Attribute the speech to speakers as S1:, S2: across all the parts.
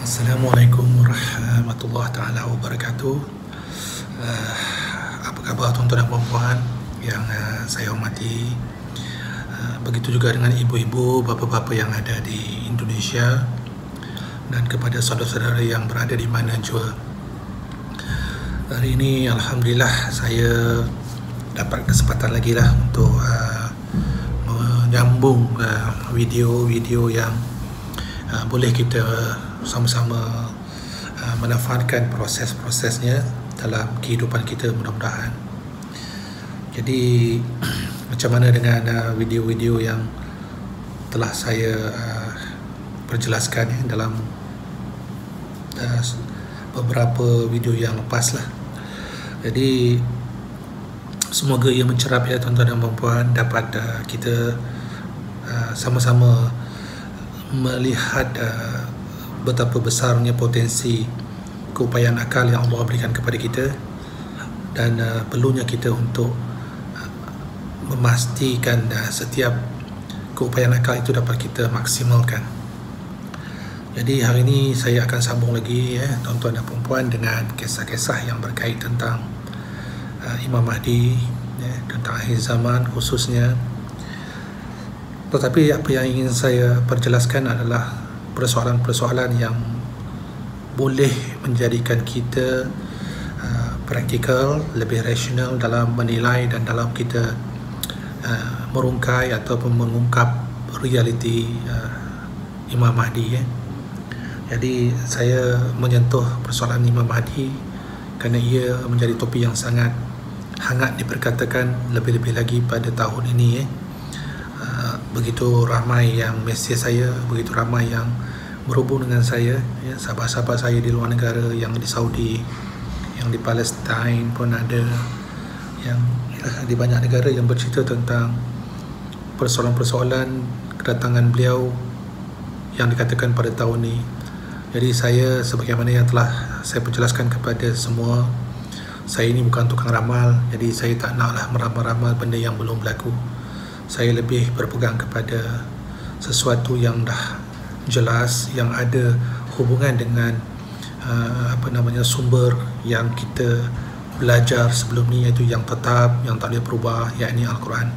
S1: Assalamualaikum warahmatullahi taala wabarakatuh. Apa khabar tuan-tuan dan puan-puan yang saya hormati? Begitu juga dengan ibu-ibu, bapa-bapa yang ada di Indonesia dan kepada saudara-saudara yang berada di mana jua. Hari ini alhamdulillah saya dapat kesempatan lagi lah untuk menyambung video-video yang boleh kita sama-sama manfaatkan proses-prosesnya dalam kehidupan kita mudah-mudahan. Jadi macam mana dengan video-video yang telah saya perjelaskan dalam beberapa video yang lepas lah. Jadi semoga ia mencerap ya tuan-tuan dan puan-puan, dapat kita sama-sama melihat betapa besarnya potensi keupayaan akal yang Allah berikan kepada kita, dan perlunya kita untuk memastikan setiap keupayaan akal itu dapat kita maksimalkan. Jadi hari ini saya akan sambung lagi ya tuan-tuan dan puan-puan dengan kisah-kisah yang berkait tentang Imam Mahdi ya, tentang akhir zaman khususnya. Tetapi apa yang ingin saya perjelaskan adalah persoalan-persoalan yang boleh menjadikan kita praktikal, lebih rasional dalam menilai dan dalam kita merungkai ataupun mengungkap realiti Imam Mahdi ya. Jadi saya menyentuh persoalan Imam Mahdi kerana ia menjadi topik yang sangat hangat diperkatakan, lebih-lebih lagi pada tahun ini ya. Begitu ramai yang mesej saya, begitu ramai yang berhubung dengan saya ya, sahabat-sahabat saya di luar negara, yang di Saudi, yang di Palestin pun ada, yang di banyak negara yang bercerita tentang persoalan-persoalan kedatangan beliau yang dikatakan pada tahun ini. Jadi saya, sebagaimana yang telah saya perjelaskan kepada semua, saya ini bukan tukang ramal, jadi saya tak naklah meramal-ramal benda yang belum berlaku. Saya lebih berpegang kepada sesuatu yang dah jelas, yang ada hubungan dengan sumber yang kita belajar sebelum ni, iaitu yang tetap, yang tak boleh berubah, yakni Al-Quran.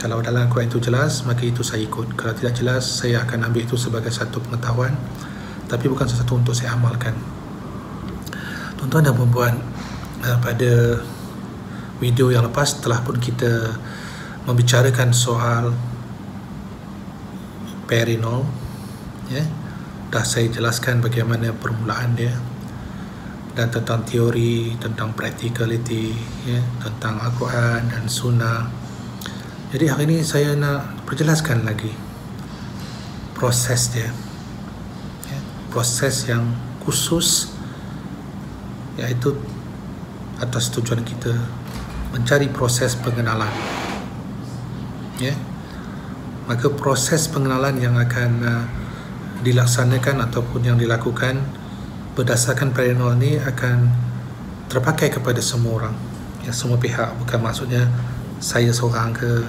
S1: Kalau dalam Al-Quran itu jelas, maka itu saya ikut. Kalau tidak jelas, saya akan ambil itu sebagai satu pengetahuan, tapi bukan sesuatu untuk saya amalkan. Tuan-tuan dan puan-puan, pada video yang lepas telah pun kita membicarakan soal paranormal ya. Dah saya jelaskan bagaimana permulaan dia, dan tentang teori, tentang practicality ya, tentang Al-Quran dan Sunnah. Jadi hari ini saya nak perjelaskan lagi proses dia ya, proses yang khusus, iaitu atas tujuan kita mencari proses pengenalan ya. Maka proses pengenalan yang akan dilaksanakan ataupun yang dilakukan berdasarkan paranormal ni akan terpakai kepada semua orang ya, semua pihak. Bukan maksudnya saya seorang ke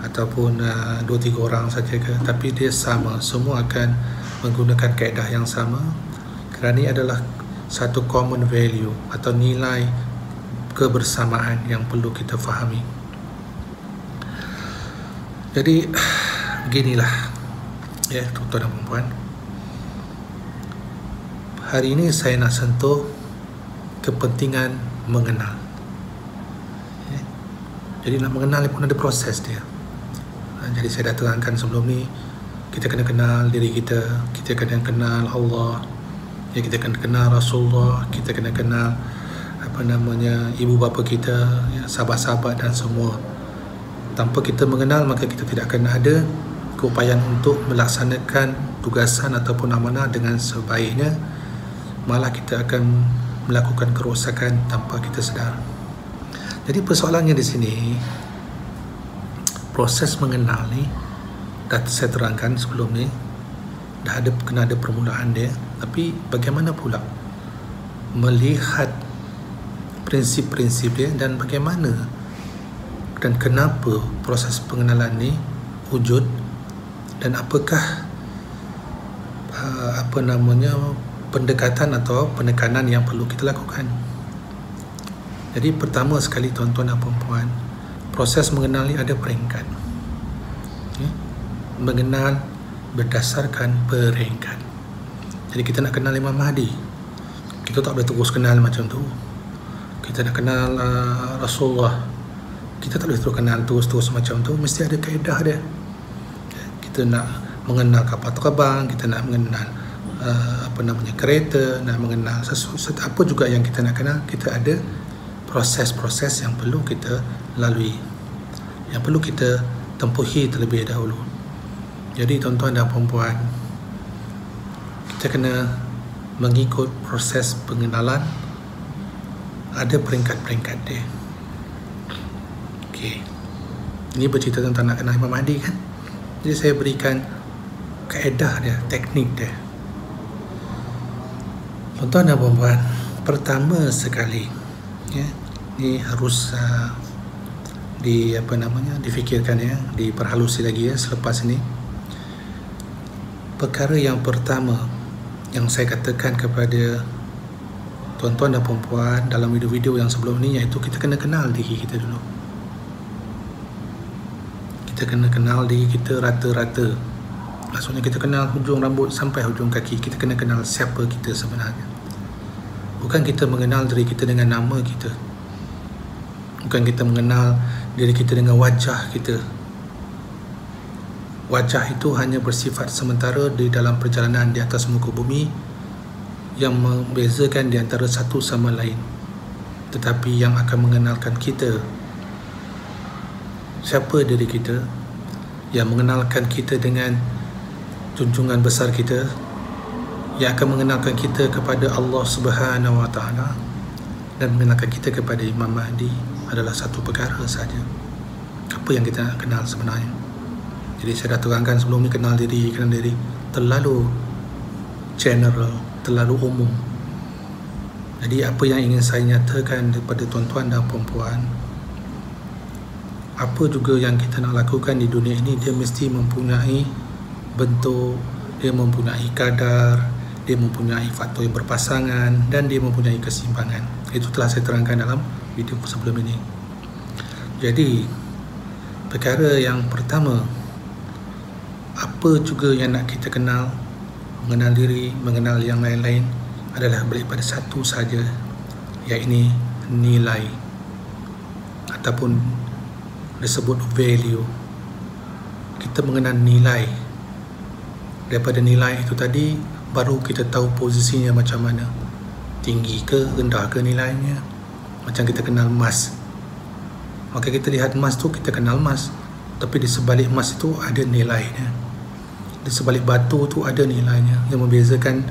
S1: ataupun 2-3 orang saja ke, tapi dia sama, semua akan menggunakan kaedah yang sama, kerana ini adalah satu common value atau nilai kebersamaan yang perlu kita fahami. Jadi beginilah ya tuan-tuan dan puan-puan, hari ini saya nak sentuh kepentingan mengenal ya. Jadi nak mengenal pun ada proses dia. Jadi saya dah terangkan sebelum ni, kita kena kenal diri kita, kita kena kenal Allah ya, kita kena kenal Rasulullah, kita kena kenal ibu bapa kita ya, sahabat-sahabat dan semua. Tanpa kita mengenal, maka kita tidak akan ada keupayaan untuk melaksanakan tugasan ataupun amanah dengan sebaiknya. Malah kita akan melakukan kerosakan tanpa kita sedar. Jadi persoalannya di sini, proses mengenal ni dah saya terangkan sebelum ni, dah kena ada permulaan dia. Tapi bagaimana pula melihat prinsip-prinsip dia, dan bagaimana dan kenapa proses pengenalan ni wujud, dan apakah pendekatan atau penekanan yang perlu kita lakukan. Jadi pertama sekali tuan-tuan dan puan-puan, proses mengenali ada peringkat. Mengenal berdasarkan peringkat. Jadi kita nak kenal Imam Mahdi, kita tak boleh terus kenal macam tu. Kita nak kenal Rasulullah, kita tak boleh terus kenal terus macam tu. Mesti ada kaedah dia. Kita nak mengenal kapal terbang, kita nak mengenal kereta, nak mengenal sesuatu apa juga yang kita nak kenal, kita ada proses-proses yang perlu kita lalui, yang perlu kita tempuhi terlebih dahulu. Jadi tuan-tuan dan puan-puan, kita kena mengikut proses pengenalan, ada peringkat-peringkat dia. Okey, ini bercerita tentang nak kenal Imam Mahdi kan. Jadi saya berikan kaedah dia, teknik dia. Tuan-tuan dan puan-puan, pertama sekali ni harus difikirkan ya, diperhalusi lagi ya selepas ini. Perkara yang pertama yang saya katakan kepada tuan-tuan dan puan-puan dalam video-video yang sebelum ni, iaitu kita kena kenal diri kita dulu. Kita kena kenal diri kita rata-rata. Maksudnya kita kenal hujung rambut sampai hujung kaki. Kita kena kenal siapa kita sebenarnya. Bukan kita mengenal diri kita dengan nama kita. Bukan kita mengenal diri kita dengan wajah kita. Wajah itu hanya bersifat sementara di dalam perjalanan di atas muka bumi yang membezakan di antara satu sama lain. Tetapi yang akan mengenalkan kita, siapa diri kita, yang mengenalkan kita dengan junjungan besar kita, yang akan mengenalkan kita kepada Allah Subhanahu Wa Taala dan mengenalkan kita kepada Imam Mahdi adalah satu perkara saja. Apa yang kita nak kenal sebenarnya? Jadi saya dah terangkan sebelum ni, kenal diri terlalu general, terlalu umum. Jadi apa yang ingin saya nyatakan kepada tuan-tuan dan puan-puan, apa juga yang kita nak lakukan di dunia ini, dia mesti mempunyai bentuk, dia mempunyai kadar, dia mempunyai faktor yang berpasangan, dan dia mempunyai keseimbangan. Itu telah saya terangkan dalam video sebelum ini. Jadi perkara yang pertama, apa juga yang nak kita kenal, mengenal diri, mengenal yang lain-lain, adalah balik pada satu saja, iaitu nilai ataupun disebut value. Kita mengenal nilai. Daripada nilai itu tadi, baru kita tahu posisinya macam mana, tinggi ke rendah ke nilainya. Macam kita kenal emas, maka kita lihat emas tu, kita kenal emas, tapi di sebalik emas itu ada nilainya. Di sebalik batu tu ada nilainya yang membezakan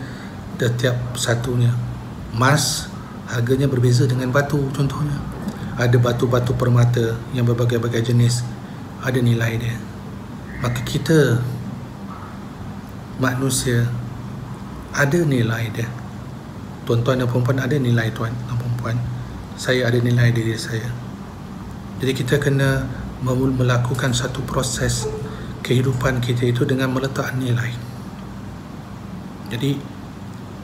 S1: setiap satunya. Emas harganya berbeza dengan batu. Contohnya, ada batu-batu permata yang berbagai-bagai jenis, ada nilai dia. Maka kita manusia ada nilai dia. Tuan-tuan dan puan-puan ada nilai tuan dan puan-puan. Saya ada nilai diri saya. Jadi kita kena melakukan satu proses kehidupan kita itu dengan meletak nilai. Jadi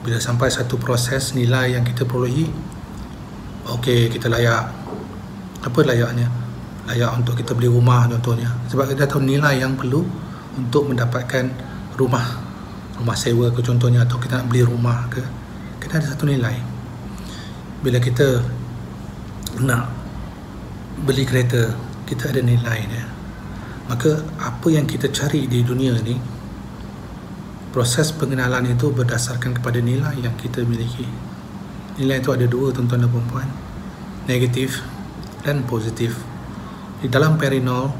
S1: bila sampai satu proses nilai yang kita perolehi, okey, kita layak. Apa layaknya? Layak untuk kita beli rumah contohnya. Sebab kita tahu nilai yang perlu untuk mendapatkan rumah sewa ke contohnya, atau kita nak beli rumah ke, kita ada satu nilai. Bila kita nak beli kereta, kita ada nilai dia. Maka apa yang kita cari di dunia ni, proses pengenalan itu berdasarkan kepada nilai yang kita miliki. Nilai itu ada dua tuan-tuan dan puan-puan, negatif dan positif. Di dalam Perinol,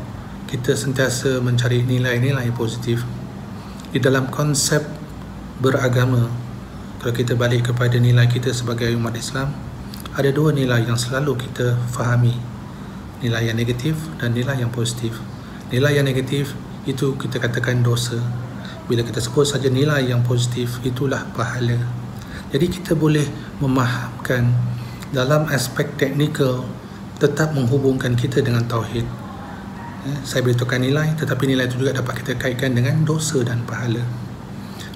S1: kita sentiasa mencari nilai-nilai positif. Di dalam konsep beragama, kalau kita balik kepada nilai kita sebagai umat Islam, ada dua nilai yang selalu kita fahami, nilai yang negatif dan nilai yang positif. Nilai yang negatif itu kita katakan dosa. Bila kita sebut saja nilai yang positif, itulah pahala. Jadi kita boleh memahamkan dalam aspek teknikal, tetap menghubungkan kita dengan tauhid. Saya beritahukan nilai, tetapi nilai itu juga dapat kita kaitkan dengan dosa dan pahala.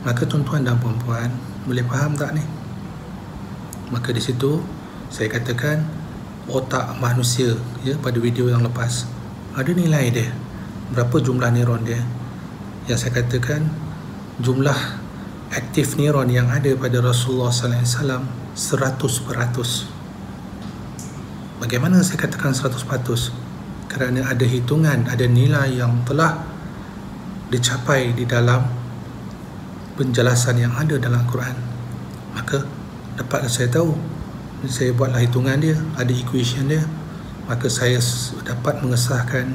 S1: Maka tuan-tuan dan puan-puan boleh faham tak ni? Maka di situ saya katakan otak manusia, ya, pada video yang lepas ada nilai dia, berapa jumlah neuron dia. Yang saya katakan jumlah aktif neuron yang ada pada Rasulullah sallallahu alaihi wasallam 100%. Bagaimana saya katakan 100%? Kerana ada hitungan, ada nilai yang telah dicapai di dalam penjelasan yang ada dalam Al-Quran. Maka dapatlah saya tahu, saya buatlah hitungan dia, ada equation dia, maka saya dapat mengesahkan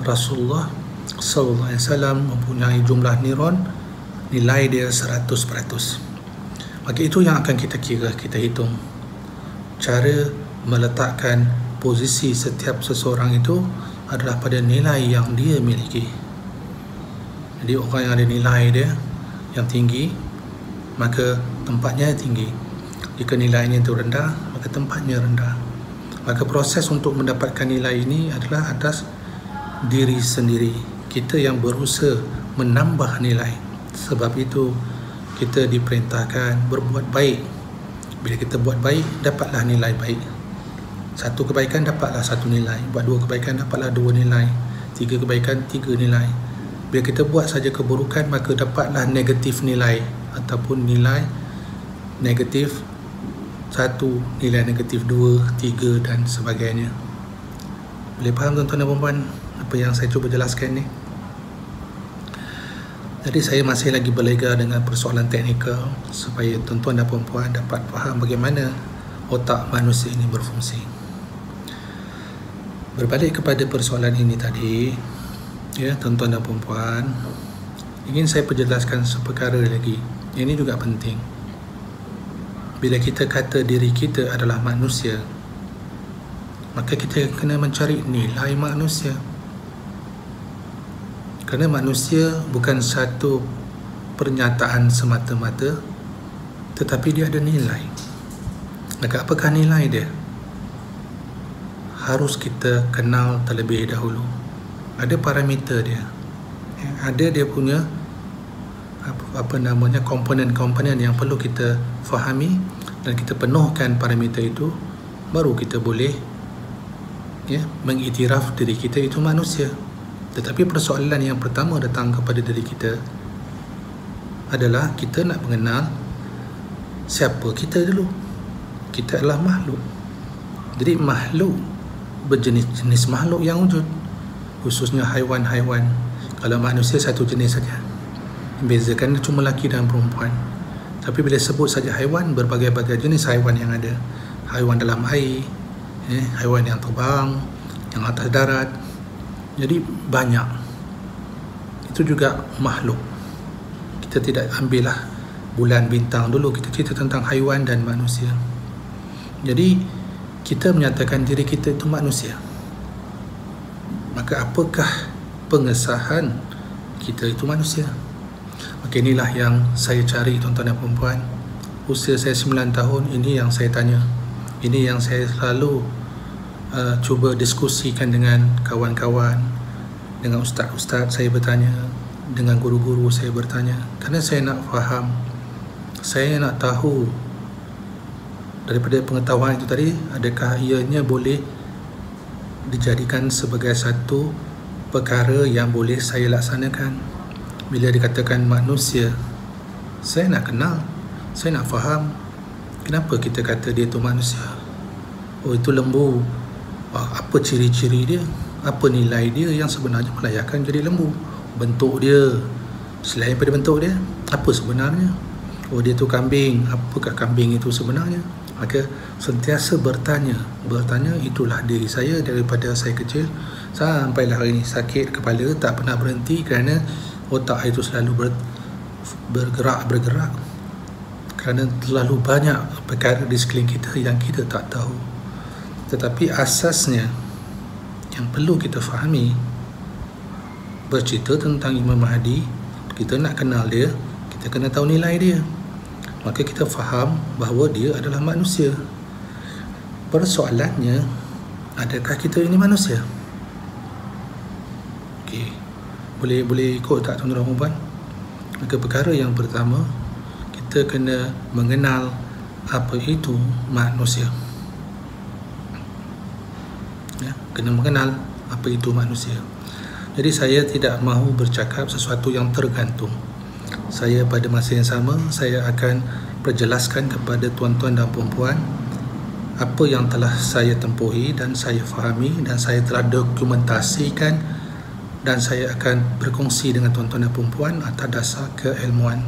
S1: Rasulullah sallallahu alaihi wasallam mempunyai jumlah neuron, nilai dia 100%. Maka itu yang akan kita kira, kita hitung. Cara meletakkan posisi setiap seseorang itu adalah pada nilai yang dia miliki. Jadi orang yang ada nilai dia yang tinggi, maka tempatnya tinggi. Jika nilainya itu rendah, maka tempatnya rendah. Maka proses untuk mendapatkan nilai ini adalah atas diri sendiri. Kita yang berusaha menambah nilai. Sebab itu kita diperintahkan berbuat baik. Bila kita buat baik, dapatlah nilai baik. Satu kebaikan dapatlah satu nilai. Buat dua kebaikan dapatlah dua nilai. Tiga kebaikan, tiga nilai. Bila kita buat saja keburukan, maka dapatlah negatif nilai ataupun nilai negatif 1, nilai negatif 2, 3 dan sebagainya. Boleh faham tuan-tuan dan puan-puan apa yang saya cuba jelaskan ni? Jadi saya masih lagi berlega dengan persoalan teknikal supaya tuan-tuan dan puan-puan dapat faham bagaimana otak manusia ini berfungsi. Berbalik kepada persoalan ini tadi, ya tuan-tuan dan puan-puan, ingin saya perjelaskan seperkara lagi. Ini juga penting. Bila kita kata diri kita adalah manusia, maka kita kena mencari nilai manusia. Kerana manusia bukan satu pernyataan semata-mata, tetapi dia ada nilai. Maka apakah nilai dia? Harus kita kenal terlebih dahulu. Ada parameter dia. Ada dia punya komponen-komponen yang perlu kita fahami, dan kita penuhkan parameter itu, baru kita boleh mengiktiraf diri kita itu manusia. Tetapi persoalan yang pertama datang kepada diri kita adalah kita nak mengenal siapa kita dulu. Kita adalah makhluk. Jadi makhluk berjenis-jenis makhluk yang wujud, khususnya haiwan-haiwan. Kalau manusia satu jenis saja, bezakan cuma lelaki dan perempuan. Tapi bila sebut saja haiwan, berbagai-bagai jenis haiwan yang ada. Haiwan dalam air, haiwan yang terbang, yang atas darat. Jadi banyak. Itu juga makhluk. Kita tidak ambillah bulan bintang dulu, kita cerita tentang haiwan dan manusia. Jadi kita menyatakan diri kita itu manusia. Maka apakah pengesahan kita itu manusia? Maka inilah yang saya cari tuan-tuan dan puan-puan. Usia saya 9 tahun, ini yang saya tanya. Ini yang saya selalu cuba diskusikan dengan kawan-kawan, dengan ustaz-ustaz saya bertanya, dengan guru-guru saya bertanya. Kerana saya nak faham, saya nak tahu daripada pengetahuan itu tadi, adakah ianya boleh dijadikan sebagai satu perkara yang boleh saya laksanakan. Bila dikatakan manusia, saya nak kenal, saya nak faham kenapa kita kata dia tu manusia. Oh, itu lembu. Apa ciri-ciri dia? Apa nilai dia yang sebenarnya melayakkan jadi lembu? Bentuk dia, selain daripada bentuk dia, apa sebenarnya? Oh, dia tu kambing. Apakah kambing itu sebenarnya? Maka sentiasa bertanya itulah diri saya daripada saya kecil sampailah hari ini. Sakit kepala tak pernah berhenti kerana otak itu selalu bergerak kerana terlalu banyak perkara di sekeliling kita yang kita tak tahu. Tetapi asasnya yang perlu kita fahami, bercerita tentang Imam Mahdi, kita nak kenal dia, kita kena tahu nilai dia. Maka kita faham bahawa dia adalah manusia. Persoalannya, adakah kita ini manusia? Okey. Boleh ikut tak tuan-tuan dan puan? Maka perkara yang pertama, kita kena mengenal apa itu manusia. Ya, kena mengenal apa itu manusia. Jadi saya tidak mahu bercakap sesuatu yang tergantung. Saya pada masa yang sama, saya akan perjelaskan kepada tuan-tuan dan puan-puan apa yang telah saya tempuhi dan saya fahami dan saya telah dokumentasikan, dan saya akan berkongsi dengan tuan-tuan dan puan-puan atas dasar keilmuan.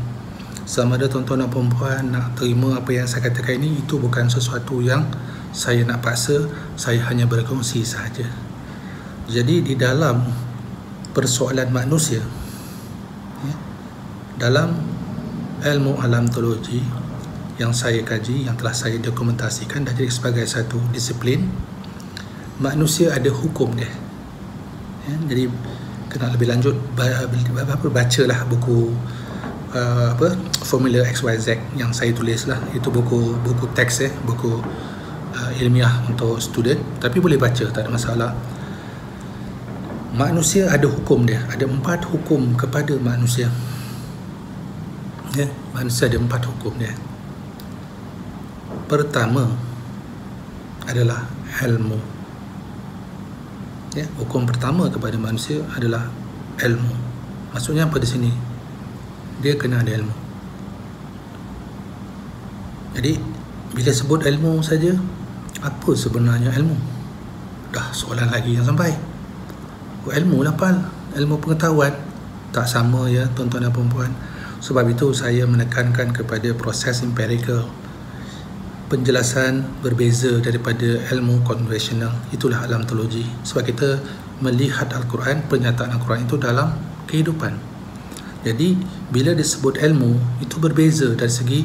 S1: Sama ada tuan-tuan dan puan-puan nak terima apa yang saya katakan ini, itu bukan sesuatu yang saya nak paksa, saya hanya berkongsi sahaja. Jadi di dalam persoalan manusia, dalam ilmu alam teologi yang saya kaji, yang telah saya dokumentasikan dan jadi sebagai satu disiplin, manusia ada hukum dia. Jadi kena lebih lanjut, bacalah buku Formula XYZ yang saya tulis lah. Itu buku teks, buku ilmiah untuk student, tapi boleh baca, tak ada masalah. Manusia ada hukum dia, ada 4 hukum kepada manusia. Manusia ada 4 hukum dia. Pertama adalah ilmu. Hukum pertama kepada manusia adalah ilmu. Maksudnya apa di sini? Dia kena ada ilmu. Jadi bila sebut ilmu saja, apa sebenarnya ilmu? Dah soalan lagi yang sampai. Ilmu lah pal, ilmu pengetahuan tak sama ya tuan-tuan dan puan-puan. Sebab itu saya menekankan kepada proses empirical. Penjelasan berbeza daripada ilmu konvensional. Itulah alam teologi. Sebab kita melihat Al-Quran, pernyataan Al-Quran itu dalam kehidupan. Jadi bila disebut ilmu, itu berbeza dari segi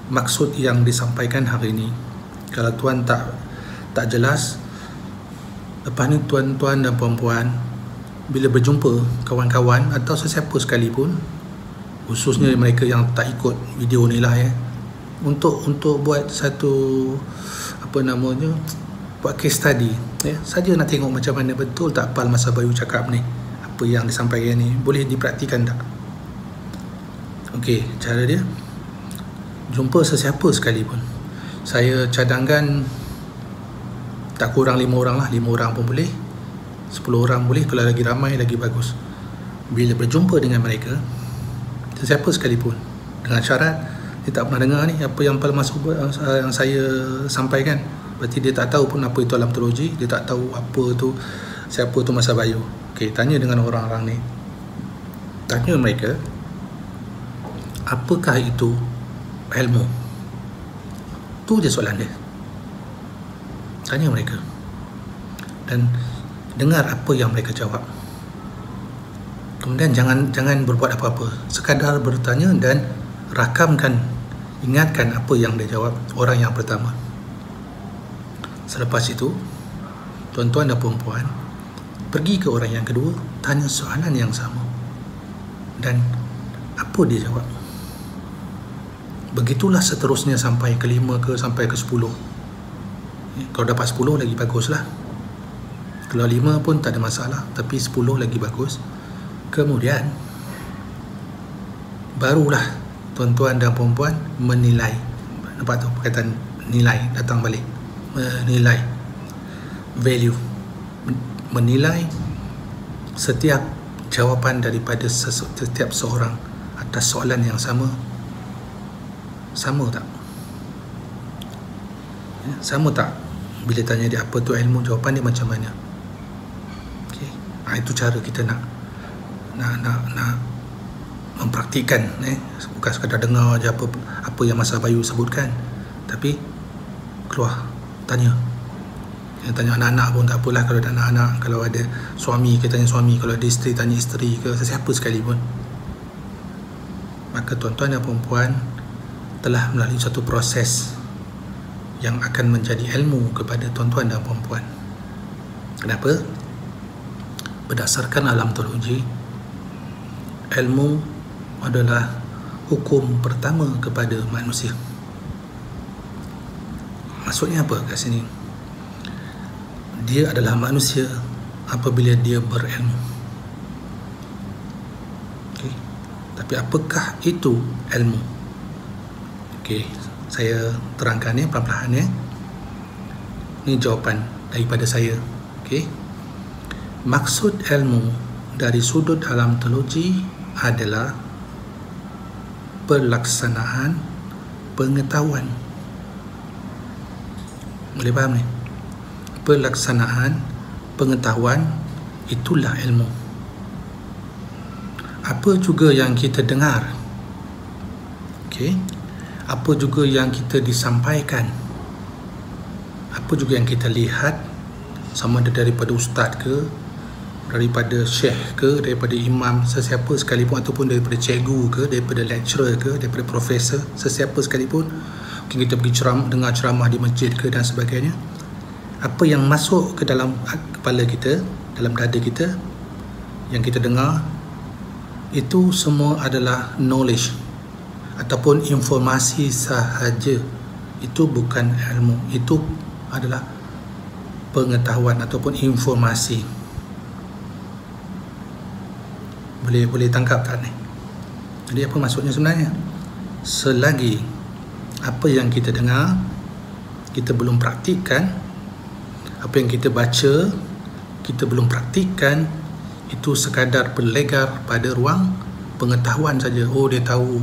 S1: maksud yang disampaikan hari ini. Kalau tuan tak jelas, lepas ni tuan-tuan dan puan-puan bila berjumpa kawan-kawan atau sesiapa sekalipun, khususnya mereka yang tak ikut video ni lah untuk buat satu buat case study saja, nak tengok macam mana betul tak Pal Masa Bayu cakap ni, apa yang disampaikan ni boleh dipraktikan tak. Okey, cara dia, jumpa sesiapa sekalipun, saya cadangkan tak kurang 5 orang lah, 5 orang pun boleh, 10 orang boleh, kalau lagi ramai lagi bagus. Bila berjumpa dengan mereka, sesiapa sekalipun, dengan syarat dia tak pernah dengar ni apa yang Pal Mas yang saya sampaikan, berarti dia tak tahu pun apa itu alam teologi, dia tak tahu apa tu, siapa tu Masa Bayu. Okey, tanya dengan orang-orang ni, tanya mereka, apakah itu ilmu? Tu je soalan dia. Tanya mereka dan dengar apa yang mereka jawab. Kemudian jangan berbuat apa-apa, sekadar bertanya dan rakamkan, ingatkan apa yang dia jawab orang yang pertama. Selepas itu, tuan-tuan dan puan-puan pergi ke orang yang kedua, tanya soalan yang sama dan apa dia jawab. Begitulah seterusnya sampai ke 5 ke sampai ke 10. Kalau dapat 10 lagi baguslah. Kalau 5 pun tak ada masalah, tapi 10 lagi bagus. Kemudian barulah tuan-tuan dan puan-puan menilai. Nampak tu perkataan nilai datang balik. Menilai, value, menilai setiap jawapan daripada setiap seorang atas soalan yang sama tak? Sama tak? Bila tanya dia apa tu ilmu, jawapan dia macam mana? Okay. Itu cara kita nak mempraktikkan, bukan sekadar dengar je apa yang Masa Bayu sebutkan, tapi keluar tanya. Tanya anak-anak pun tak apalah, kalau ada anak-anak, kalau ada suami kita tanya suami, kalau ada isteri tanya isteri, ke sesiapa sekalipun. Maka tuan-tuan dan puan-puan telah melalui satu proses yang akan menjadi ilmu kepada tuan-tuan dan puan-puan. Kenapa? Berdasarkan alam teologi, ilmu adalah hukum pertama kepada manusia. Maksudnya apa kat sini? Dia adalah manusia apabila dia berilmu. Okay. Tapi apakah itu ilmu? Okey, saya terangkan ya perlahan-lahan ya. Ini jawapan daripada saya. Okey. Maksud ilmu dari sudut alam teologi adalah pelaksanaan pengetahuan. Boleh faham ni? Pelaksanaan pengetahuan itulah ilmu. Apa juga yang kita dengar, okey, apa juga yang kita disampaikan, apa juga yang kita lihat, sama ada daripada ustaz ke, daripada syekh ke, daripada imam, sesiapa sekalipun, ataupun daripada cikgu ke, daripada lecturer ke, daripada profesor, sesiapa sekalipun, mungkin kita pergi dengar ceramah di masjid ke dan sebagainya, apa yang masuk ke dalam kepala kita, dalam dada kita, yang kita dengar, itu semua adalah knowledge ataupun informasi sahaja. Itu bukan ilmu, itu adalah pengetahuan ataupun informasi. Boleh tangkap tak ni? Jadi apa maksudnya sebenarnya? Selagi apa yang kita dengar kita belum praktikkan, apa yang kita baca kita belum praktikkan, itu sekadar berlegar pada ruang pengetahuan saja. Oh dia tahu,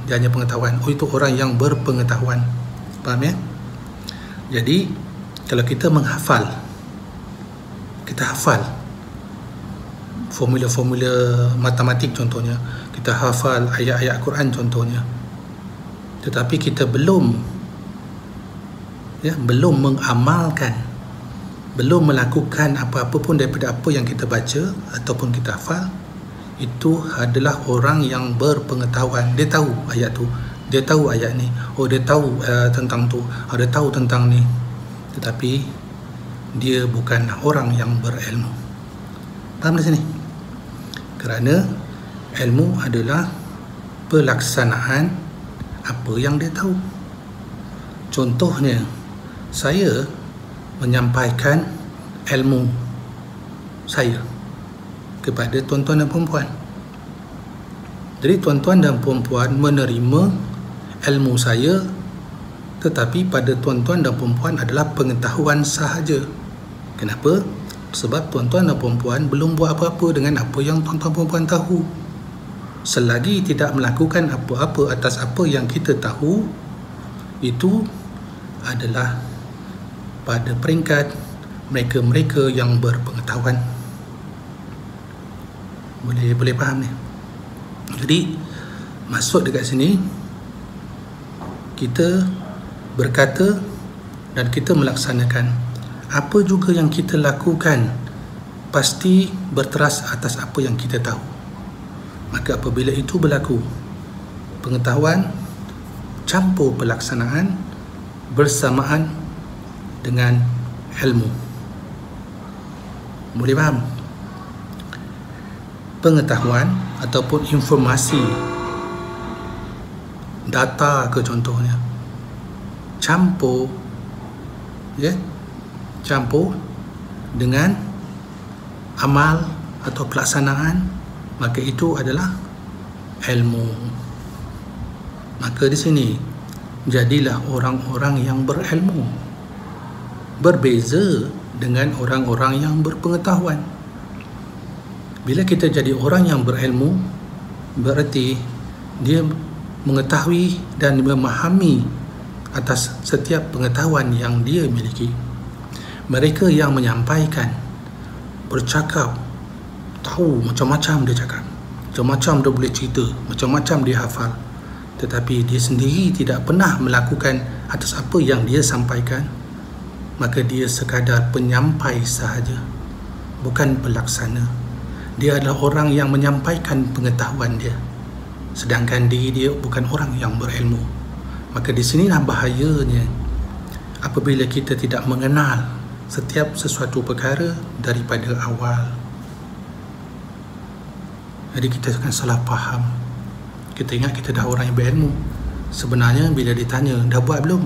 S1: dia hanya pengetahuan. Oh itu orang yang berpengetahuan. Faham ya? Jadi kalau kita menghafal, kita hafal formula-formula matematik contohnya, kita hafal ayat-ayat Quran contohnya, tetapi kita belum mengamalkan, belum melakukan apa-apa pun daripada apa yang kita baca ataupun kita hafal, itu adalah orang yang berpengetahuan. Dia tahu ayat tu, dia tahu ayat ni, oh dia tahu tentang tu, dia tahu tentang ni, tetapi dia bukan orang yang berilmu. Faham di sini? Kerana ilmu adalah pelaksanaan apa yang dia tahu. Contohnya, saya menyampaikan ilmu saya kepada tuan-tuan dan puan-puan. Jadi tuan-tuan dan puan-puan menerima ilmu saya, tetapi pada tuan-tuan dan puan-puan adalah pengetahuan sahaja. Kenapa? Sebab tuan-tuan dan puan-puan belum buat apa-apa dengan apa yang tuan-tuan puan-puan tahu. Selagi tidak melakukan apa-apa atas apa yang kita tahu, itu adalah pada peringkat mereka-mereka yang berpengetahuan. Boleh faham ni? Jadi maksud dekat sini, kita berkata dan kita melaksanakan apa juga yang kita lakukan pasti berteras atas apa yang kita tahu. Maka apabila itu berlaku, pengetahuan campur pelaksanaan bersamaan dengan ilmu. Boleh faham? Pengetahuan ataupun informasi, data ke contohnya, campur dengan amal atau pelaksanaan, maka itu adalah ilmu. Maka di sini jadilah orang-orang yang berilmu, berbeza dengan orang-orang yang berpengetahuan. Bila kita jadi orang yang berilmu, berarti dia mengetahui dan memahami atas setiap pengetahuan yang dia miliki. Mereka yang menyampaikan, bercakap, tahu macam-macam dia cakap, macam-macam dia boleh cerita, macam-macam dia hafal, tetapi dia sendiri tidak pernah melakukan atas apa yang dia sampaikan, maka dia sekadar penyampai sahaja, bukan pelaksana. Dia adalah orang yang menyampaikan pengetahuan dia, sedangkan dia bukan orang yang berilmu. Maka di sinilah bahayanya apabila kita tidak mengenal setiap sesuatu perkara daripada awal. Jadi kita akan salah faham. Kita ingat kita dah orang yang berilmu. Sebenarnya bila ditanya, dah buat belum?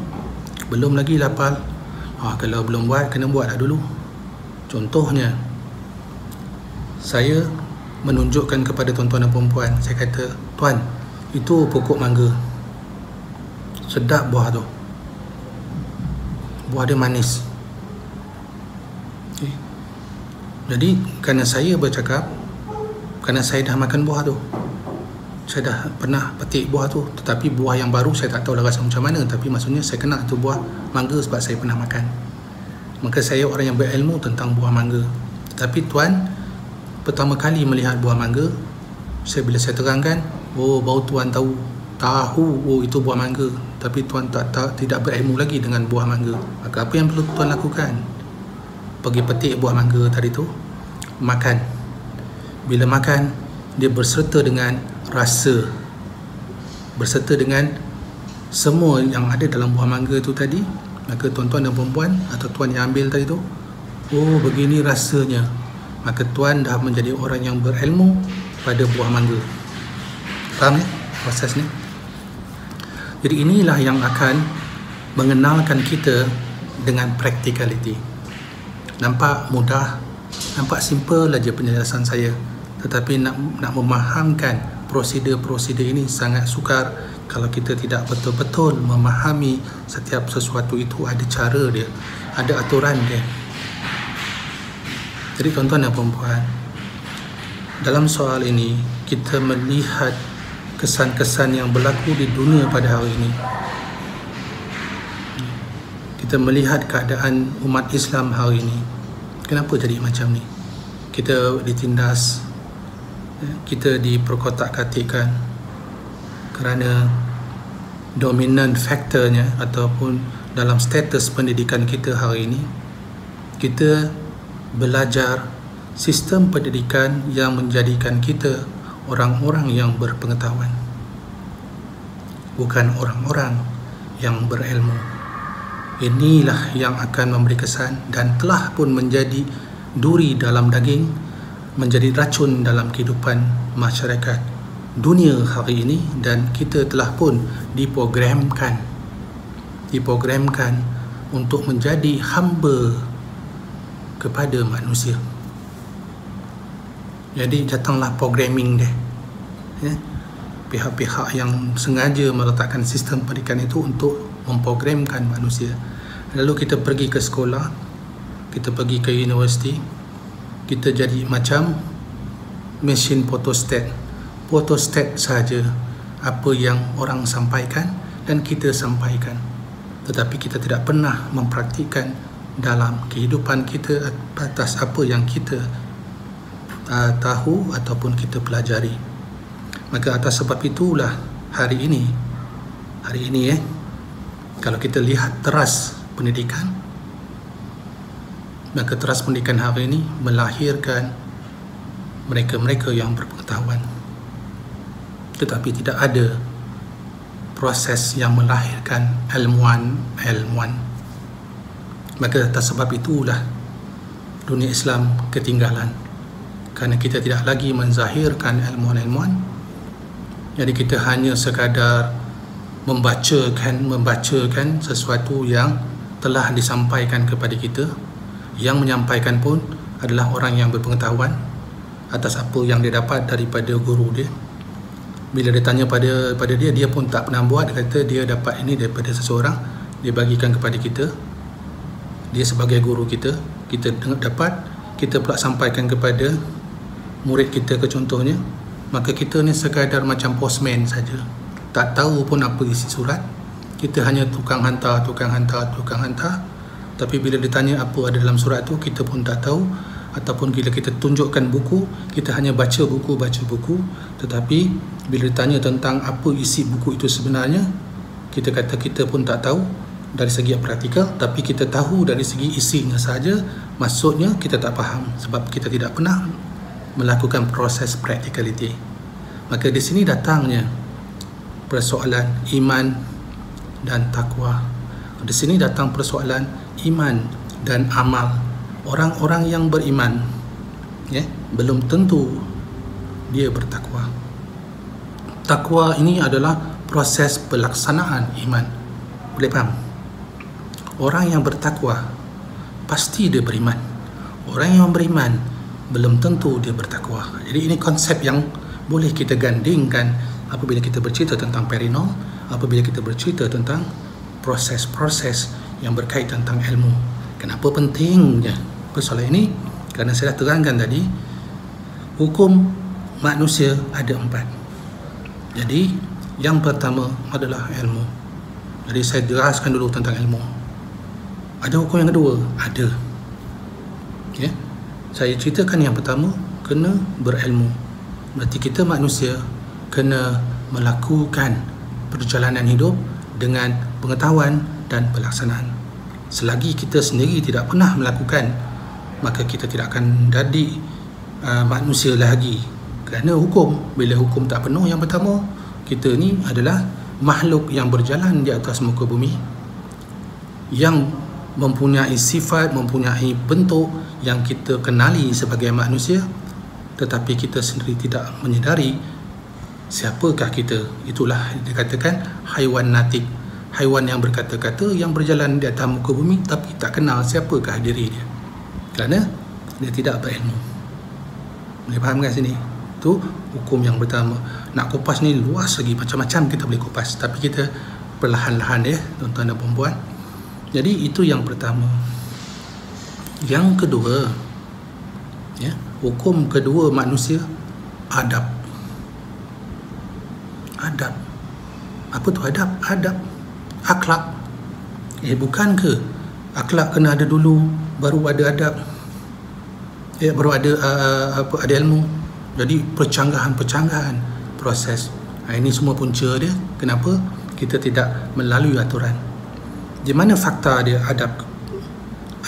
S1: Belum lagi lapal. Kalau belum buat, kena buat dah dulu. Contohnya, saya menunjukkan kepada tuan-tuan dan puan-puan. Saya kata, tuan, itu pokok mangga, sedap buah tu, buah dia manis. Okay. Jadi kerana saya bercakap, kerana saya dah makan buah tu, saya dah pernah petik buah tu, tetapi buah yang baru saya tak tahu rasa macam mana, tapi maksudnya saya kenal tu buah mangga sebab saya pernah makan. Maka saya orang yang berilmu tentang buah mangga. Tetapi tuan pertama kali melihat buah mangga, bila saya terangkan, oh baru tuan tahu, oh itu buah mangga. Tapi tuan tidak berilmu lagi dengan buah mangga. Maka apa yang perlu tuan lakukan? Pergi petik buah mangga tadi tu, makan. Bila makan, dia berserta dengan rasa, berserta dengan semua yang ada dalam buah mangga tu tadi. Maka tuan-tuan dan puan-puan atau tuan yang ambil tadi tu, oh begini rasanya. Maka tuan dah menjadi orang yang berilmu pada buah mangga. Faham ya proses ni? Jadi inilah yang akan mengenalkan kita dengan practicality. Nampak mudah, nampak simple aja penjelasan saya, tetapi nak memahamkan prosedur-prosedur ini sangat sukar kalau kita tidak betul-betul memahami setiap sesuatu itu ada cara dia, ada aturan dia. Jadi tuan-tuan dan puan-puan, dalam soal ini kita melihat kesan-kesan yang berlaku di dunia pada hari ini. Kita melihat keadaan umat Islam hari ini. Kenapa jadi macam ni? Kita ditindas, kita diperkotak-katikkan kerana dominan faktornya ataupun dalam status pendidikan kita hari ini, kita belajar sistem pendidikan yang menjadikan kita orang-orang yang berpengetahuan, bukan orang-orang yang berilmu. Inilah yang akan memberi kesan dan telah pun menjadi duri dalam daging, menjadi racun dalam kehidupan masyarakat dunia hari ini. Dan kita telah pun diprogramkan untuk menjadi hamba kepada manusia. Jadi datanglah programming dia, ya? Pihak-pihak yang sengaja meletakkan sistem pendidikan itu untuk memprogramkan manusia. Lalu kita pergi ke sekolah, kita pergi ke universiti, kita jadi macam mesin photostat saja apa yang orang sampaikan dan kita sampaikan, tetapi kita tidak pernah mempraktikkan dalam kehidupan kita atas apa yang kita tahu ataupun kita pelajari. Maka atas sebab itulah hari ini kalau kita lihat teras pendidikan, maka teras pendidikan hari ini melahirkan mereka-mereka yang berpengetahuan, tetapi tidak ada proses yang melahirkan ilmuwan. Maka atas sebab itulah dunia Islam ketinggalan, kerana kita tidak lagi menzahirkan ilmuwan. Jadi kita hanya sekadar membacakan sesuatu yang telah disampaikan kepada kita. Yang menyampaikan pun adalah orang yang berpengetahuan atas apa yang dia dapat daripada guru dia. Bila dia tanya pada dia, dia pun tak pernah buat. Dia kata dia dapat ini daripada seseorang, dia bagikan kepada kita. Dia sebagai guru kita dapat, kita pula sampaikan kepada murid kita ke contohnya. Maka kita ni sekadar macam postman saja, tak tahu pun apa isi surat. Kita hanya tukang hantar. Tapi bila ditanya apa ada dalam surat tu, kita pun tak tahu. Ataupun bila kita tunjukkan buku, kita hanya baca buku. Tetapi bila ditanya tentang apa isi buku itu sebenarnya, kita kata kita pun tak tahu dari segi praktikal, tapi kita tahu dari segi isinya saja. Maksudnya kita tak faham sebab kita tidak pernah melakukan proses practicality. Maka di sini datangnya persoalan iman dan takwa. Di sini datang persoalan iman dan amal. Orang-orang yang beriman, belum tentu dia bertakwa. Takwa ini adalah proses pelaksanaan iman. Boleh faham? Orang yang bertakwa pasti dia beriman. Orang yang beriman belum tentu dia bertakwa. Jadi ini konsep yang boleh kita gandingkan apabila kita bercerita tentang paranormal, apabila kita bercerita tentang proses-proses yang berkait tentang ilmu. Kenapa pentingnya persoalan ini? Kerana saya dah terangkan tadi, hukum manusia ada 4. Jadi yang pertama adalah ilmu. Jadi saya jelaskan dulu tentang ilmu. Ada hukum yang kedua? Ada. Ya. Saya ceritakan yang pertama, kena berilmu. Berarti kita manusia kena melakukan perjalanan hidup dengan pengetahuan dan pelaksanaan. Selagi kita sendiri tidak pernah melakukan, maka kita tidak akan jadi manusia lagi. Kerana hukum, bila hukum tak penuh, yang pertama, kita ni adalah makhluk yang berjalan di atas muka bumi, yang mempunyai sifat, mempunyai bentuk yang kita kenali sebagai manusia, tetapi kita sendiri tidak menyedari siapakah kita. Itulah dikatakan haiwan natik, haiwan yang berkata-kata, yang berjalan di atas muka bumi tapi tak kenal siapakah diri dia, kerana dia tidak berilmu. Boleh faham kan sini? Itu hukum yang pertama. Nak kupas ni luas lagi, macam-macam kita boleh kupas, tapi kita perlahan-lahan ya, tuan-tuan dan puan-puan. Jadi itu yang pertama. Yang kedua, ya, hukum kedua manusia, adab. Adab. Apa tu adab? Adab, akhlak. Bukan ke akhlak kena ada dulu baru ada adab? Baru ada ada ilmu. Jadi percanggahan proses. Ini semua punca dia. Kenapa kita tidak melalui aturan? Di mana fakta dia adab?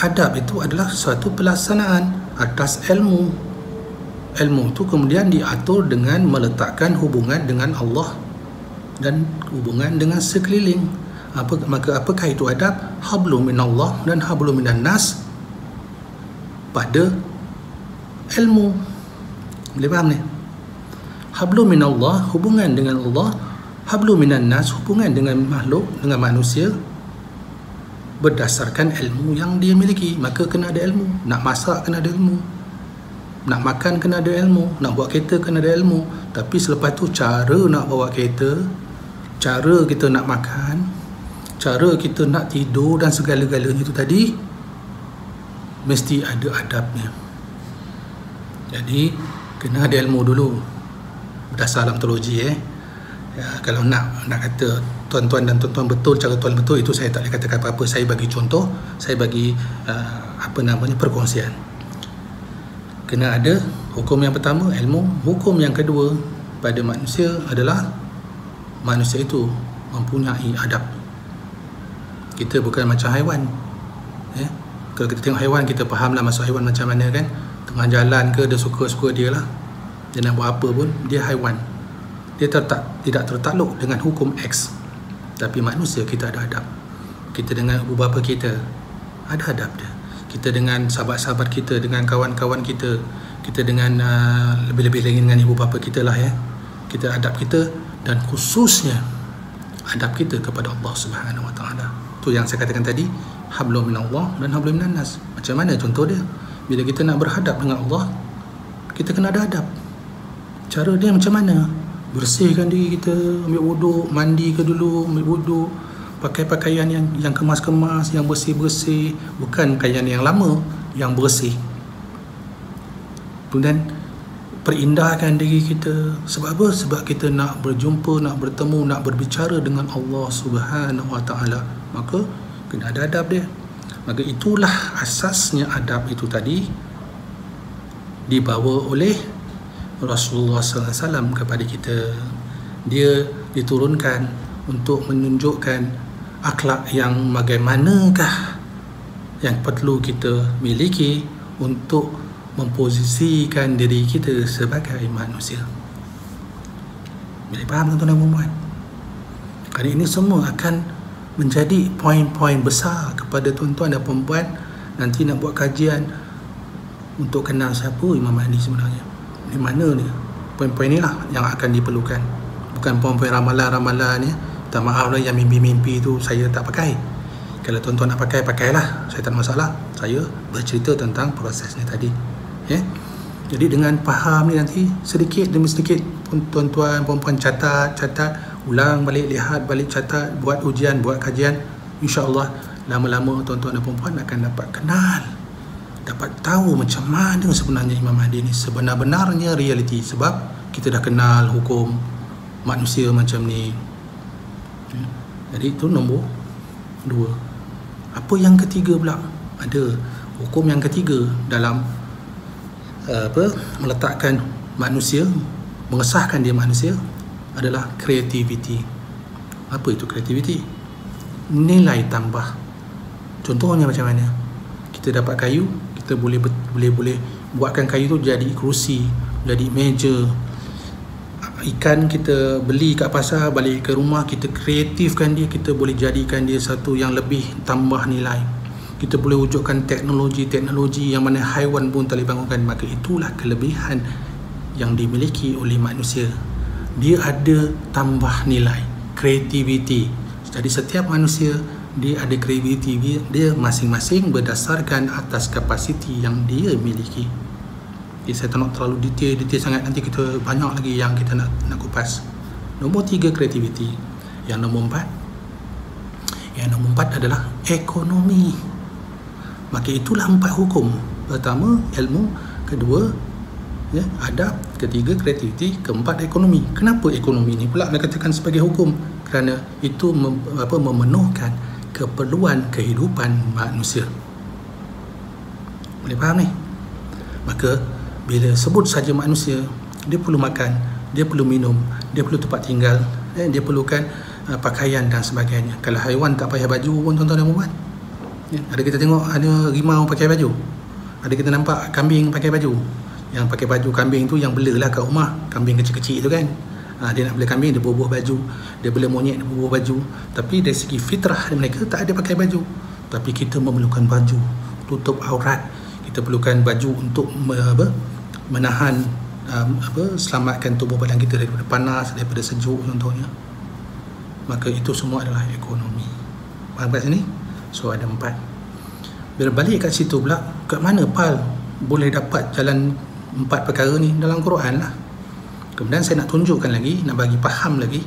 S1: Adab itu adalah suatu pelaksanaan atas ilmu. Ilmu itu kemudian diatur dengan meletakkan hubungan dengan Allah dan hubungan dengan sekeliling. Maka apakah itu adab? Hablum minallah dan hablum minan nas pada ilmu. Boleh faham ni? Hablum minallah, hubungan dengan Allah. Hablum minan nas, hubungan dengan makhluk, dengan manusia, berdasarkan ilmu yang dia miliki. Maka kena ada ilmu. Nak masak kena ada ilmu, nak makan kena ada ilmu, nak buat kereta kena ada ilmu. Tapi selepas tu cara nak bawa kereta, cara kita nak makan, cara kita nak tidur dan segala-galanya itu tadi mesti ada adabnya. Jadi kena ada ilmu dulu berdasar dalam teologi. Kalau nak kata tuan-tuan dan tuan-tuan betul, cara tuan betul, itu saya tak boleh katakan apa-apa. Saya bagi contoh, saya bagi perkongsian. Kena ada hukum yang pertama, ilmu. Hukum yang kedua pada manusia adalah manusia itu mempunyai adab. Kita bukan macam haiwan. Kalau kita tengok haiwan, kita fahamlah masuk haiwan macam mana kan. Tengah jalan ke, dia suka-suka dia lah, dia nak buat apa pun, dia haiwan. Dia tidak tertakluk dengan hukum X. Tapi manusia kita ada adab. Kita dengan ibu bapa kita ada adab dia. Kita dengan sahabat-sahabat kita, dengan kawan-kawan kita, kita dengan lebih-lebih lagi dengan ibu bapa kita lah ya. Kita adab kita, dan khususnya adab kita kepada Allah Subhanahu Wa Taala. Tu yang saya katakan tadi, hablum minallah dan hablum minan nas. Macam mana contoh dia? Bila kita nak berhadap dengan Allah, kita kena ada adab. Cara dia macam mana? Bersihkan diri kita, ambil wuduk, mandi ke dulu, ambil wuduk, pakai pakaian yang kemas-kemas, yang bersih-bersih, bukan pakaian yang lama, yang bersih. Kemudian perindahkan diri kita. Sebab apa? Sebab kita nak berjumpa, nak bertemu, nak berbicara dengan Allah Subhanahu Wa Taala. Maka kena ada adab dia. Maka itulah asasnya adab itu tadi dibawa oleh Rasulullah SAW kepada kita. Dia diturunkan untuk menunjukkan akhlak yang bagaimanakah yang perlu kita miliki untuk memposisikan diri kita sebagai manusia. Boleh faham tuan-tuan dan puan-puan? Kerana ini semua akan menjadi poin-poin besar kepada tuan-tuan dan puan-puan nanti nak buat kajian untuk kenal siapa Imam Mahdi sebenarnya. Di mana ni? Poin-poin inilah yang akan diperlukan. Bukan poin-poin ramalan-ramalan ni. Tak maaf lah, yang mimpi-mimpi tu saya tak pakai. Kalau tuan-tuan nak pakai, pakailah. Saya tak ada masalah. Saya bercerita tentang prosesnya tadi. Jadi dengan faham ni nanti sedikit demi sedikit tuan-tuan perempuan catat, ulang balik, lihat balik, catat, buat ujian, buat kajian, insya-Allah lama-lama tuan-tuan dan perempuan akan dapat kenal, dapat tahu macam mana sebenarnya Imam Mahdi ni sebenar-benarnya realiti, sebab kita dah kenal hukum manusia macam ni. Jadi itu nombor 2. Apa yang ketiga pula? Ada hukum yang ketiga dalam meletakkan manusia, mengesahkan dia manusia adalah kreativiti. Apa itu kreativiti? Nilai tambah. Contohnya macam mana? Kita dapat kayu, kita boleh buatkan kayu tu jadi kerusi, jadi meja. Ikan kita beli kat pasar, balik ke rumah, kita kreatifkan dia, kita boleh jadikan dia satu yang lebih tambah nilai. Kita boleh wujudkan teknologi yang mana haiwan pun tak boleh bangunkan. Maka itulah kelebihan yang dimiliki oleh manusia. Dia ada tambah nilai, kreativiti. Jadi setiap manusia dia ada kreativiti dia masing-masing berdasarkan atas kapasiti yang dia miliki. Jadi saya tak nak terlalu detail sangat, nanti kita banyak lagi yang kita nak kupas. Nombor 3 kreativiti. Yang nombor 4 adalah ekonomi. Maka itulah 4 hukum. Pertama ilmu, kedua adab, ketiga kreativiti, keempat ekonomi. Kenapa ekonomi ni pula dikatakan sebagai hukum? Kerana itu memenuhkan keperluan kehidupan manusia. Boleh faham ni? Maka bila sebut saja manusia, dia perlu makan, dia perlu minum, dia perlu tempat tinggal, dia perlukan pakaian dan sebagainya. Kalau haiwan tak payah baju pun tuan-tuan dan puan, ada kita tengok ada rimau pakai baju, ada kita nampak kambing pakai baju. Yang pakai baju kambing tu yang belalah kat rumah, kambing kecil-kecil tu kan. Dia nak bela kambing, dia bubuh baju, dia bela monyet, dia bubuh baju. Tapi dari segi fitrah mereka tak ada pakai baju. Tapi kita memerlukan baju tutup aurat, kita perlukan baju untuk menahan selamatkan tubuh badan kita daripada panas, daripada sejuk contohnya. Maka itu semua adalah ekonomi. Faham kat sini? So ada 4. Bila balik kat situ pula, kat mana Pal boleh dapat jalan 4 perkara ni? Dalam Quran lah. Kemudian saya nak tunjukkan lagi, nak bagi faham lagi.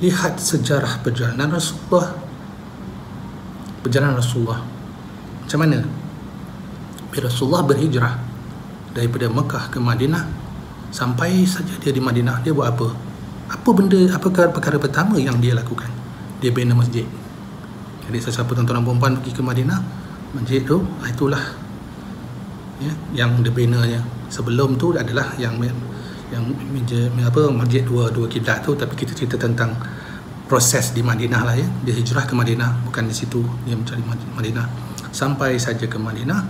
S1: Lihat sejarah perjalanan Rasulullah. Macam mana? Bila Rasulullah berhijrah daripada Mekah ke Madinah, sampai saja dia di Madinah, dia buat apa? Apa perkara pertama yang dia lakukan? Dia bina masjid. Jadi sesiapa tuan-tuan dan perempuan pergi ke Madinah, masjid tu itulah yang dia binanya. Sebelum tu adalah yang masjid dua kiblat tu, tapi kita cerita tentang proses di Madinah lah ya. Dia hijrah ke Madinah, bukan di situ dia mencari Madinah. Sampai saja ke Madinah,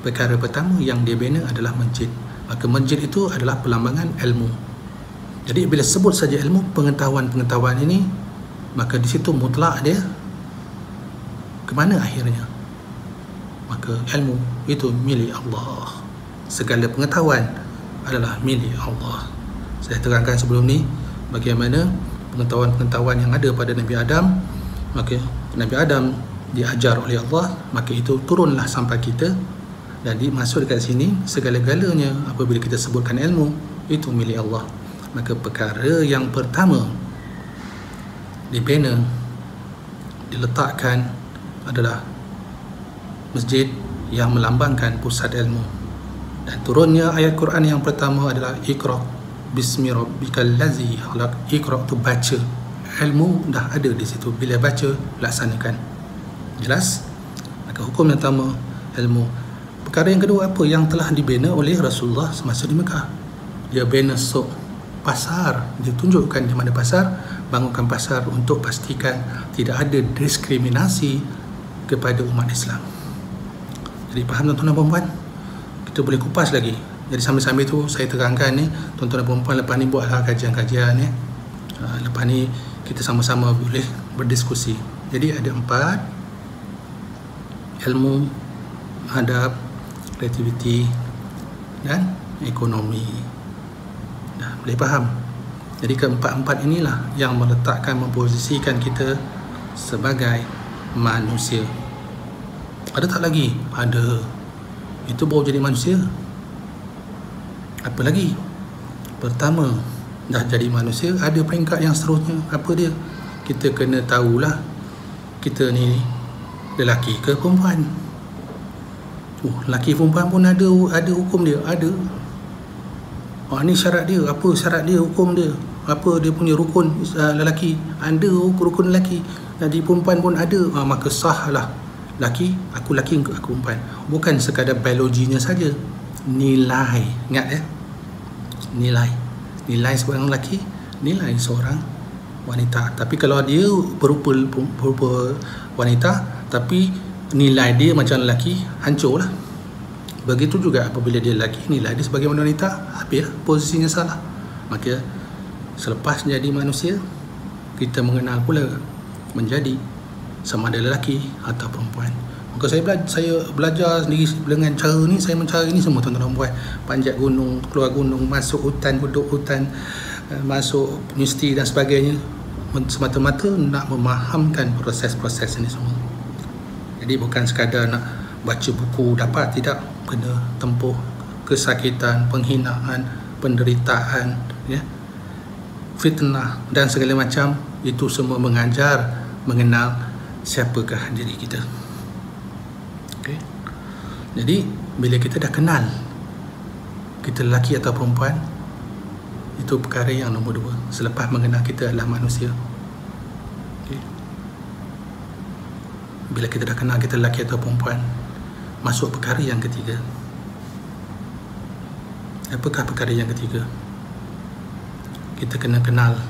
S1: perkara pertama yang dia bina adalah masjid. Maka masjid itu adalah perlambangan ilmu. Jadi bila sebut saja ilmu, pengetahuan ini, maka di situ mutlak dia ke mana akhirnya? Maka ilmu itu milik Allah. Segala pengetahuan adalah milik Allah. Saya terangkan sebelum ni bagaimana pengetahuan-pengetahuan yang ada pada Nabi Adam. Maka Nabi Adam diajar oleh Allah, maka itu turunlah sampai kita. Dan dimasuk dekat sini, segala-galanya apabila kita sebutkan ilmu, itu milik Allah. Maka perkara yang pertama dibina, diletakkan adalah masjid yang melambangkan pusat ilmu. Dan turunnya ayat Quran yang pertama adalah Iqra bismi rabbikal ladzi khalaq. Iqra tu baca. Ilmu dah ada di situ. Bila baca, laksanakan. Jelas? Maka hukum yang pertama ilmu. Perkara yang kedua apa yang telah dibina oleh Rasulullah semasa di Mekah? Dia bina suq, pasar. Dia tunjukkan di mana pasar, bangunkan pasar untuk pastikan tidak ada diskriminasi kepada umat Islam. Jadi faham tuan-tuan dan perempuan? Kita boleh kupas lagi. Jadi sambil-sambil tu saya terangkan ni, tuan-tuan dan perempuan, lepas ni buatlah kajian-kajian ni. Lepas ni kita sama-sama boleh berdiskusi. Jadi ada 4: ilmu, adab, kreativiti dan ekonomi. Boleh faham? Jadi keempat-empat inilah yang meletakkan, memposisikan kita sebagai manusia. Ada tak lagi? Ada. Itu baru jadi manusia. Apa lagi? Pertama, dah jadi manusia, ada peringkat yang seterusnya. Apa dia? Kita kena tahulah kita ni lelaki ke perempuan. Lelaki perempuan pun ada hukum dia, ada. Ni syarat dia, apa syarat dia, hukum dia, apa dia punya rukun lelaki, ada rukun lelaki. Jadi perempuan pun ada, maka sahlah lelaki, aku lelaki, aku perempuan. Bukan sekadar biologinya saja, nilai, ingat ya, nilai seorang lelaki, nilai seorang wanita. Tapi kalau dia berupa wanita tapi nilai dia macam lelaki, hancurlah. Begitu juga apabila dia lelaki, nilai dia sebagai wanita, habis posisinya salah. Maka selepas jadi manusia, kita mengenal pula menjadi sama ada lelaki atau perempuan. Maka saya belajar sendiri dengan cara ni, saya mencari ni semua tuan-tuan dan puan. Panjat gunung, keluar gunung, masuk hutan, duduk hutan, masuk universiti dan sebagainya, semata-mata nak memahamkan proses-proses ini semua. Jadi bukan sekadar nak baca buku dapat, tidak, kena tempuh kesakitan, penghinaan, penderitaan, ya, fitnah dan segala macam. Itu semua mengajar mengenal siapakah diri kita. Okay. Jadi bila kita dah kenal kita lelaki atau perempuan, itu perkara yang nombor 2 selepas mengenal kita adalah manusia. Okay. Bila kita dah kenal kita lelaki atau perempuan, masuk perkara yang ketiga. Apakah perkara yang ketiga? Kita kena kenal,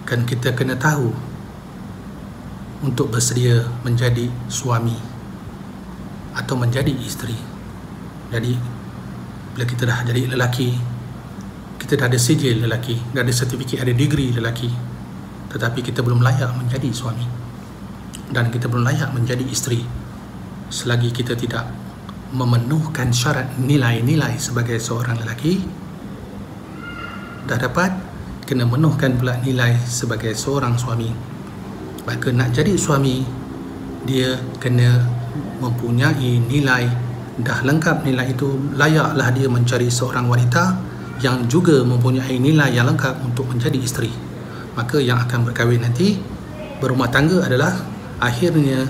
S1: kan kita kena tahu untuk bersedia menjadi suami atau menjadi isteri. Jadi bila kita dah jadi lelaki, kita dah ada sijil lelaki, dah ada sertifikat, ada degree lelaki, tetapi kita belum layak menjadi suami dan kita belum layak menjadi isteri selagi kita tidak memenuhkan syarat nilai-nilai sebagai seorang lelaki. Dah dapat, kena memenuhkan pula nilai sebagai seorang suami. Maka nak jadi suami, dia kena mempunyai nilai, dah lengkap nilai itu, layaklah dia mencari seorang wanita yang juga mempunyai nilai yang lengkap untuk menjadi isteri. Maka yang akan berkahwin nanti, berumah tangga adalah akhirnya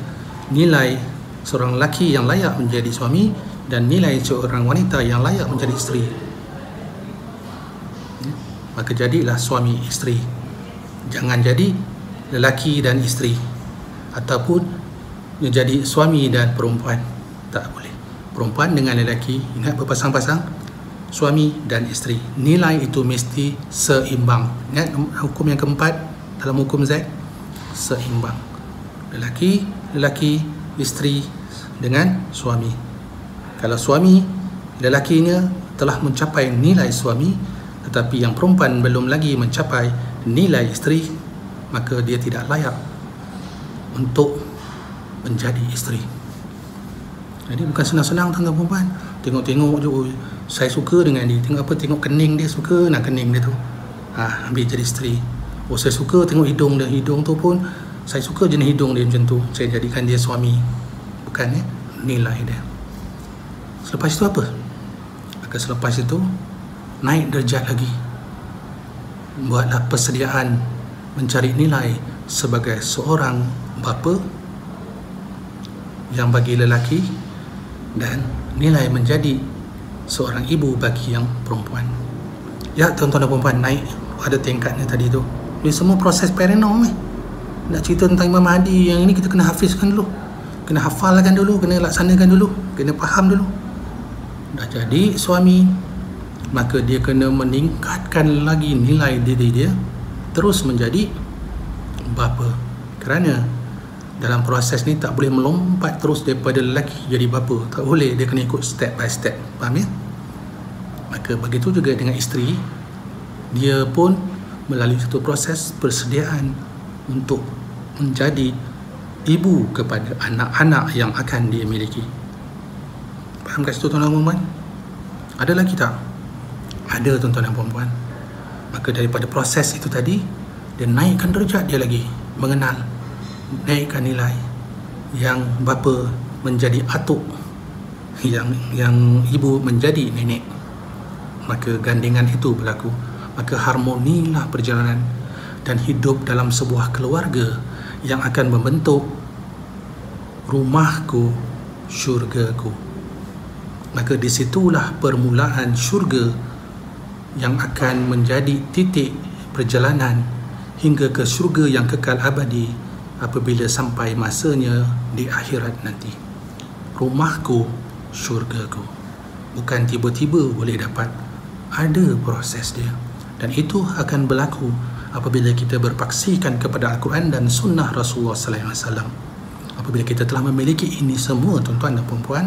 S1: nilai seorang lelaki yang layak menjadi suami dan nilai seorang wanita yang layak menjadi isteri. Maka jadilah suami isteri. Jangan jadi lelaki dan isteri, ataupun jadi suami dan perempuan. Tak boleh. Perempuan dengan lelaki, ingat, berpasang-pasang, suami dan isteri. Nilai itu mesti seimbang. Ingat hukum yang keempat dalam hukum Z, seimbang. Lelaki, isteri dengan suami. Kalau suami, lelakinya telah mencapai nilai suami, tetapi yang perempuan belum lagi mencapai nilai isteri, maka dia tidak layak untuk menjadi isteri. Jadi bukan senang-senang tuan-tuan perempuan. Tengok-tengok je, oh, saya suka dengan dia. Tengok apa? Tengok kening dia, suka nak kening dia tu. Ambil jadi isteri. Oh, saya suka tengok hidung dia. Hidung tu pun saya suka jenis hidung dia macam tu, saya jadikan dia suami. Bukan nilai dia. Selepas itu apa? Maka selepas itu naik derajat lagi. Buatlah persediaan mencari nilai sebagai seorang bapa yang bagi lelaki, dan nilai menjadi seorang ibu bagi yang perempuan. Ya tuan-tuan dan perempuan, naik ada tingkatnya tadi tu. Ini semua proses parental ni. Nak cerita tentang Imam Mahdi yang ini, kita kena hafizkan dulu, kena hafalkan dulu, kena laksanakan dulu, kena faham dulu. Dah jadi suami, maka dia kena meningkatkan lagi nilai diri dia, terus menjadi bapa. Kerana dalam proses ni tak boleh melompat terus daripada lelaki jadi bapa, tak boleh, dia kena ikut step by step. Faham ya? Maka begitu juga dengan isteri, dia pun melalui satu proses persediaan untuk menjadi ibu kepada anak-anak yang akan dia miliki. Faham kat situ tuan-tuan dan puan? Ada lagi tak? Ada tuan-tuan dan puan. Maka daripada proses itu tadi, dia naikkan derajat dia lagi, mengenal, naikkan nilai. Yang bapa menjadi atuk, yang ibu menjadi nenek. maka gandingan itu berlaku, maka harmonilah perjalanan dan hidup dalam sebuah keluarga yang akan membentuk rumahku, syurgaku. Maka disitulah permulaan syurga yang akan menjadi titik perjalanan hingga ke syurga yang kekal abadi apabila sampai masanya di akhirat nanti. Rumahku, syurgaku. Bukan tiba-tiba boleh dapat, ada proses dia. Dan itu akan berlaku apabila kita berpaksikan kepada Al-Quran dan Sunnah Rasulullah SAW. Apabila kita telah memiliki ini semua, tuan-tuan dan puan-puan,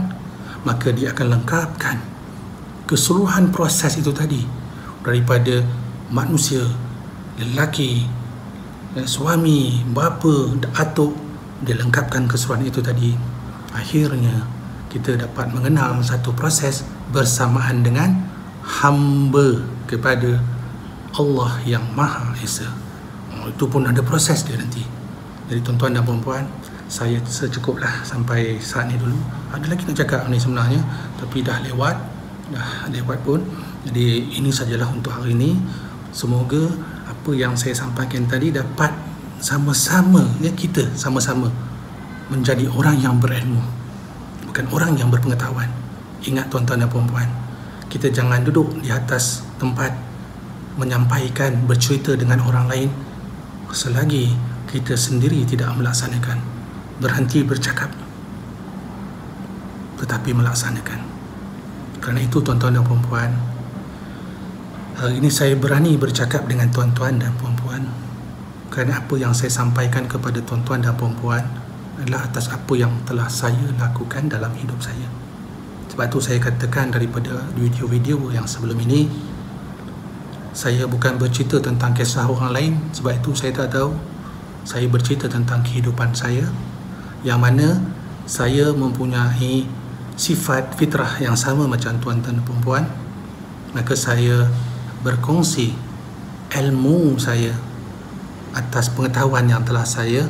S1: maka dia akan lengkapkan keseluruhan proses itu tadi, daripada manusia, lelaki, suami, bapa, atuk, dia lengkapkan keseluruhan itu tadi. Akhirnya kita dapat mengenal satu proses bersamaan dengan hamba kepada Allah yang Maha Esa. Itu pun ada proses dia nanti. Jadi tuan-tuan dan puan-puan, saya secukuplah sampai saat ni dulu. Ada lagi nak cakap ni sebenarnya, tapi dah lewat pun. Jadi ini sajalah untuk hari ini. Semoga apa yang saya sampaikan tadi dapat sama-sama, ya, kita sama-sama menjadi orang yang berilmu, bukan orang yang berpengetahuan. Ingat tuan-tuan dan puan-puan, kita jangan duduk di atas tempat menyampaikan, bercerita dengan orang lain selagi kita sendiri tidak melaksanakan. Berhenti bercakap tetapi melaksanakan. Kerana itu tuan-tuan dan puan-puan, hari ini saya berani bercakap dengan tuan-tuan dan puan-puan kerana apa yang saya sampaikan kepada tuan-tuan dan puan-puan adalah atas apa yang telah saya lakukan dalam hidup saya. Sebab itu saya katakan daripada video-video yang sebelum ini, saya bukan bercerita tentang kisah orang lain. Sebab itu saya tak tahu. Saya bercerita tentang kehidupan saya, yang mana saya mempunyai sifat fitrah yang sama macam tuan-tuan dan puan-puan. Maka saya berkongsi ilmu saya atas pengetahuan yang telah saya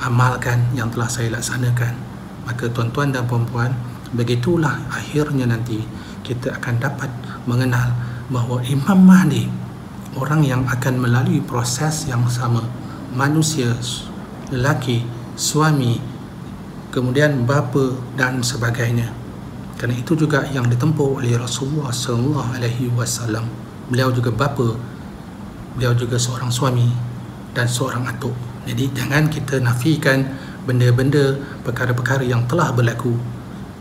S1: amalkan, yang telah saya laksanakan. Maka tuan-tuan dan puan-puan, begitulah akhirnya nanti kita akan dapat mengenal bahawa Imam Mahdi, orang yang akan melalui proses yang sama, manusia, lelaki, suami, kemudian bapa dan sebagainya. Kerana itu juga yang ditempuh oleh Rasulullah SAW. Beliau juga bapa, beliau juga seorang suami dan seorang atuk. Jadi jangan kita nafikan benda-benda, perkara-perkara yang telah berlaku,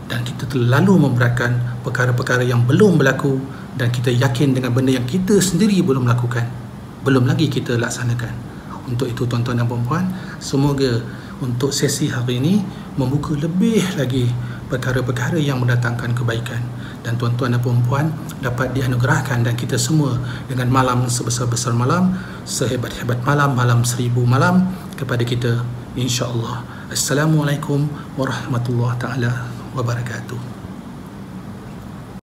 S1: dan kita terlalu memberatkan perkara-perkara yang belum berlaku, dan kita yakin dengan benda yang kita sendiri belum lakukan, belum lagi kita laksanakan. Untuk itu tuan-tuan dan puan-puan, semoga untuk sesi hari ini membuka lebih lagi perkara-perkara yang mendatangkan kebaikan, dan tuan-tuan dan puan-puan dapat dianugerahkan, dan kita semua dengan malam sebesar-besar malam, sehebat-hebat malam, malam 1000 malam kepada kita, insya-Allah. Assalamualaikum warahmatullahi taala wabarakatuh.